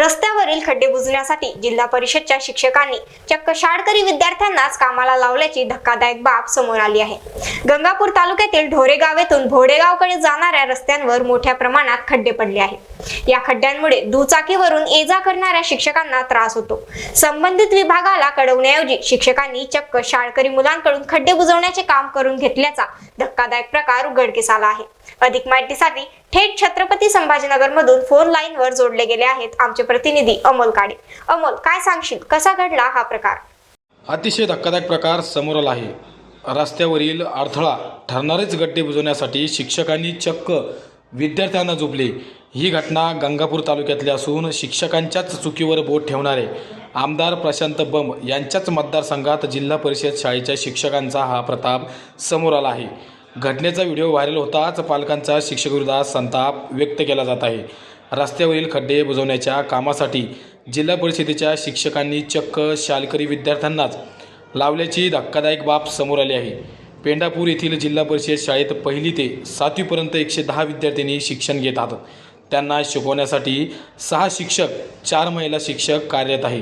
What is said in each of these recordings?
रस्त्यावरील खड्डे बुजवण्यासाठी जिल्हा परिषदच्या शिक्षकांनी चक्क शाळकरी विद्यार्थ्यांनाच कामाला लावल्याची धक्कादायक बाब समोर आली आहे। गंगापूर तालुक्यातील ढोरेगाव येथून भोडेगावकडे जाणाऱ्या रस्त्यांवर मोठ्या प्रमाणात खड्डे पडले आहेत। या खड्ड्यांमुळे दुचाकीवरून ये-जा करणाऱ्या शिक्षकांना त्रास होतो। संबंधित विभागाला कळवण्याऐवजी शिक्षकांनी चक्क शाळकरी मुलांकडून खड्डे बुजवण्याचे काम करून घेतल्याचा धक्कादायक प्रकार उघडकीस आला आहे। अधिक माहितीसाठी थेट छत्रपती संभाजीनगर मधून फोन लाईन वर जोडले गेले आहेत आमचे प्रतिनिधी अमोल काळे। अमोल, काय सांगशील, कसा घडला हा प्रकार? अतिशय धक्कादायक प्रकार समोर आला आहे। रस्त्यावरील अडथळा ठरणारेच गड्डे बुजवण्यासाठी शिक्षकांनी चक्क विद्यार्थ्यांना झोपले। ही घटना गंगापूर तालुक्यातली असून शिक्षकांच्याच चुकीवर बोट ठेवणारे आमदार प्रशांत बंब यांच्याच मतदारसंघात जिल्हा परिषद शाळेच्या शिक्षकांचा हा प्रताप समोर आला आहे। घटनेचा व्हिडिओ व्हायरल होताच पालकांचा शिक्षकाविरोधात संताप व्यक्त केला जात आहे। रस्त्यावरील खड्डे बुजवण्याच्या कामासाठी जिल्हा परिषदेच्या शिक्षकांनी चक्क शाळकरी विद्यार्थ्यांनाच लावल्याची धक्कादायक बाब समोर आली आहे। पेंढापूर येथील जिल्हा परिषद शाळेत 1ली ते 7वीपर्यंत 110 विद्यार्थ्यांनी शिक्षण घेत आहेत। त्यांना शिकवण्यासाठी 6 शिक्षक, 4 महिला शिक्षक कार्यरत आहे।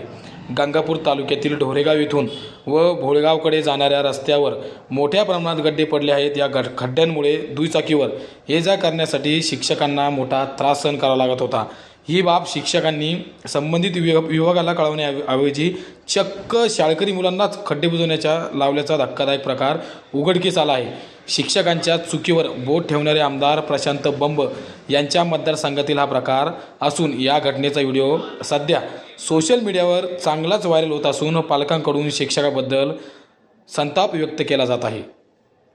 गंगापूर तालुक्यातील ढोरेगाव येथून व भोळेगावकडे जाणाऱ्या रस्त्यावर मोठ्या प्रमाणात गड्डे पडले आहेत। या खड्ड्यांमुळे दुचाकीवर ये-जा करण्यासाठी शिक्षकांना मोठा त्रास सहन करावा लागत होता। ही बाब शिक्षकांनी संबंधित विभागाला कळवण्याऐवजी चक्क शाळकरी मुलांनाच खड्डे बुजवण्याच्या लावल्याचा धक्कादायक प्रकार उघडकीस आला आहे। शिक्षकांच्या चुकीवर बोट ठेवणारे आमदार प्रशांत बंब यांच्या मतदारसंघातील हा प्रकार असून या घटनेचा व्हिडिओ सध्या सोशल मीडियावर चांगलाच व्हायरल होत असून पालकांकडून शिक्षकाबद्दल संताप व्यक्त केला जात आहे।